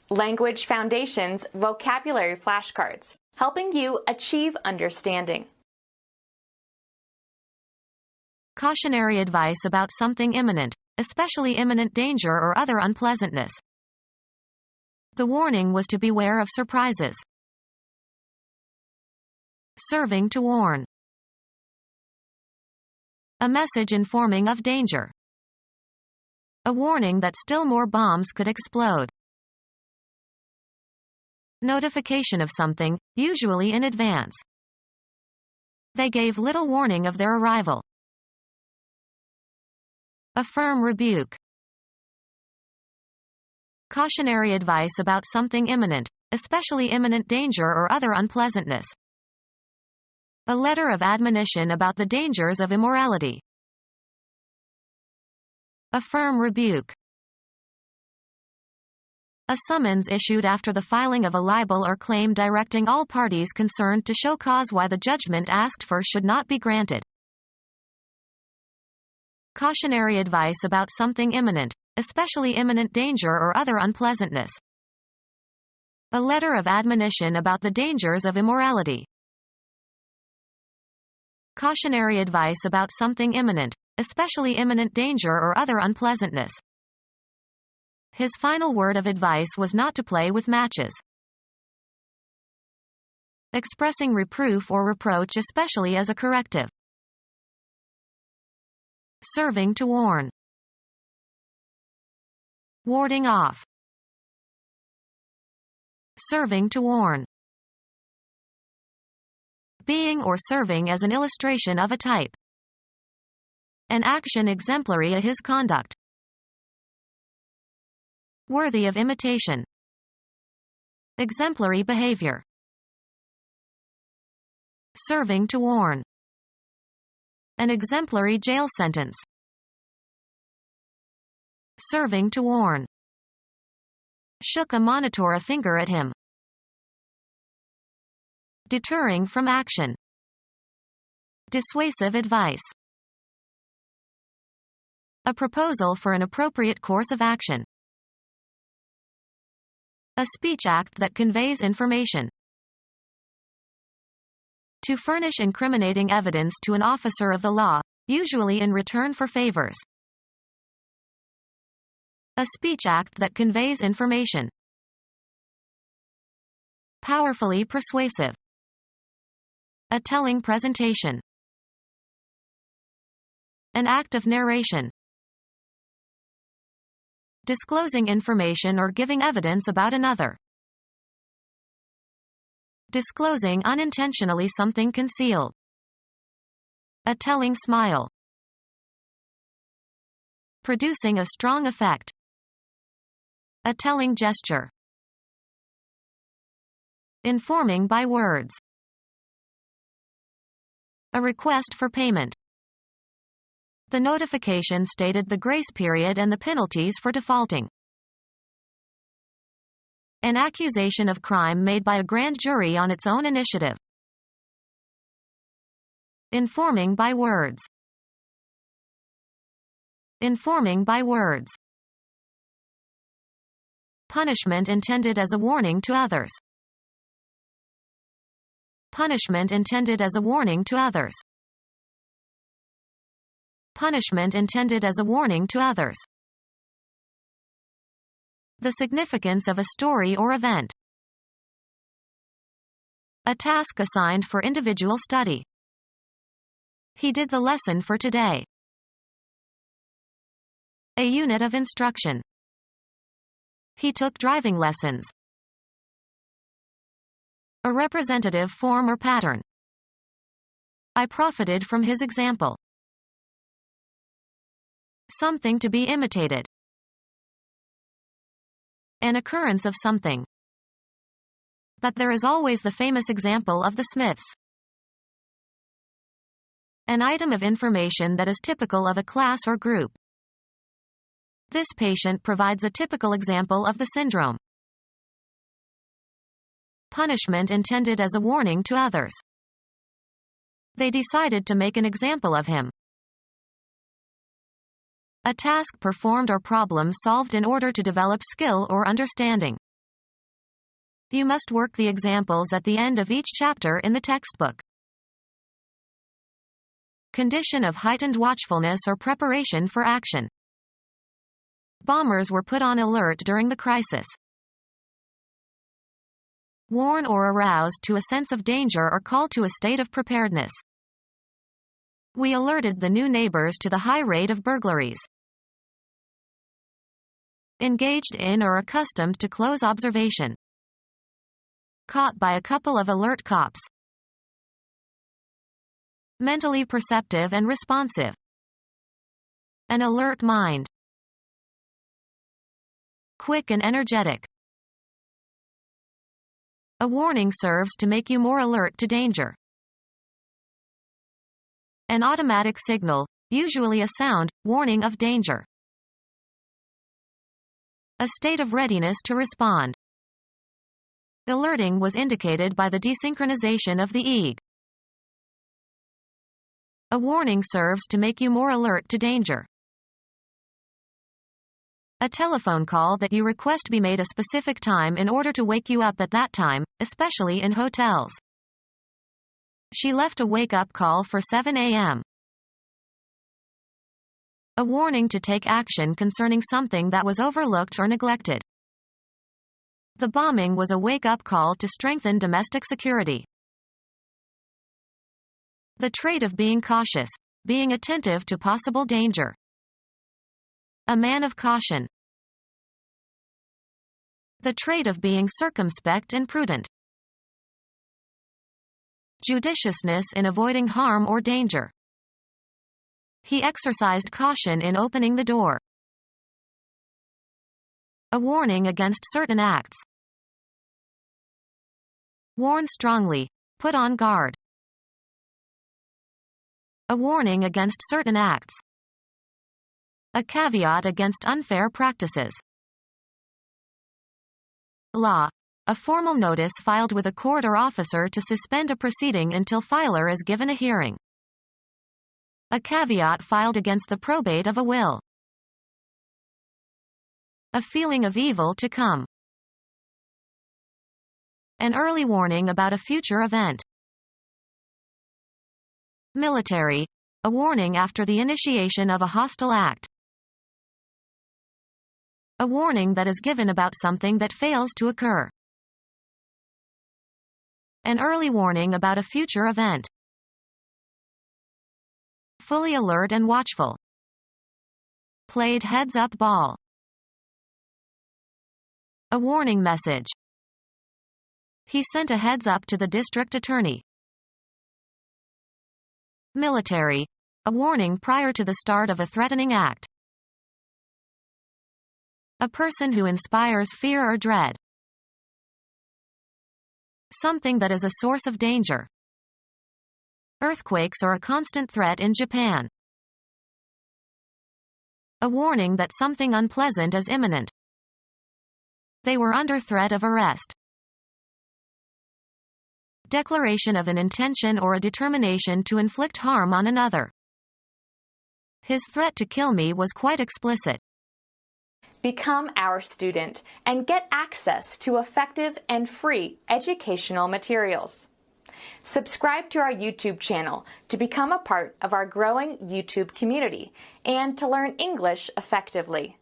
Language Foundations Vocabulary Flashcards, helping you achieve understanding. Cautionary advice about something imminent, especially imminent danger or other unpleasantness. The warning was to beware of surprises. Serving to warn. A message informing of danger. A warning that still more bombs could explode. Notification of something, usually in advance. They gave little warning of their arrival. A firm rebuke. Cautionary advice about something imminent, especially imminent danger or other unpleasantness. A letter of admonition about the dangers of immorality. A firm rebuke. A summons issued after the filing of a libel or claim directing all parties concerned to show cause why the judgment asked for should not be granted. Cautionary advice about something imminent, especially imminent danger or other unpleasantness. A letter of admonition about the dangers of immorality. Cautionary advice about something imminent, especially imminent danger or other unpleasantness. His final word of advice was not to play with matches. Expressing reproof or reproach especially as a corrective. Serving to warn. Warding off. Serving to warn. Being or serving as an illustration of a type. An action exemplary of his conduct. Worthy of imitation. Exemplary behavior. Serving to warn. An exemplary jail sentence. Serving to warn. Shook a monitor a finger at him. Deterring from action. Dissuasive advice. A proposal for an appropriate course of action. A speech act that conveys information. To furnish incriminating evidence to an officer of the law, usually in return for favors. A speech act that conveys information. Powerfully persuasive. A telling presentation. An act of narration. Disclosing information or giving evidence about another. Disclosing unintentionally something concealed. A telling smile. Producing a strong effect. A telling gesture. Informing by words. A request for payment. The notification stated the grace period and the penalties for defaulting. An accusation of crime made by a grand jury on its own initiative. Informing by words. Informing by words. Punishment intended as a warning to others. Punishment intended as a warning to others. Punishment intended as a warning to others. The significance of a story or event. A task assigned for individual study. He did the lesson for today. A unit of instruction. He took driving lessons. A representative form or pattern. I profited from his example. Something to be imitated. An occurrence of something. But there is always the famous example of the Smiths. An item of information that is typical of a class or group. This patient provides a typical example of the syndrome. Punishment intended as a warning to others. They decided to make an example of him. A task performed or problem solved in order to develop skill or understanding. You must work the examples at the end of each chapter in the textbook. Condition of heightened watchfulness or preparation for action. Bombers were put on alert during the crisis. Warn or arouse to a sense of danger or call to a state of preparedness. We alerted the new neighbors to the high rate of burglaries. Engaged in or accustomed to close observation. Caught by a couple of alert cops. Mentally perceptive and responsive. An alert mind. Quick and energetic. A warning serves to make you more alert to danger. An automatic signal, usually a sound, warning of danger. A state of readiness to respond. Alerting was indicated by the desynchronization of the EEG. A warning serves to make you more alert to danger. A telephone call that you request be made a specific time in order to wake you up at that time, especially in hotels. She left a wake-up call for 7 a.m. A warning to take action concerning something that was overlooked or neglected. The bombing was a wake-up call to strengthen domestic security. The trait of being cautious, being attentive to possible danger. A man of caution. The trait of being circumspect and prudent. Judiciousness in avoiding harm or danger. He exercised caution in opening the door. A warning against certain acts. Warn strongly, put on guard. A warning against certain acts. A caveat against unfair practices. Law. A formal notice filed with a court or officer to suspend a proceeding until filer is given a hearing. A caveat filed against the probate of a will. A feeling of evil to come. An early warning about a future event. Military. A warning after the initiation of a hostile act. A warning that is given about something that fails to occur. An early warning about a future event. Fully alert and watchful. Played heads-up ball. A warning message. He sent a heads-up to the district attorney. Military. A warning prior to the start of a threatening act. A person who inspires fear or dread. Something that is a source of danger. Earthquakes are a constant threat in Japan. A warning that something unpleasant is imminent. They were under threat of arrest. Declaration of an intention or a determination to inflict harm on another. His threat to kill me was quite explicit. Become our student and get access to effective and free educational materials. Subscribe to our YouTube channel to become a part of our growing YouTube community and to learn English effectively.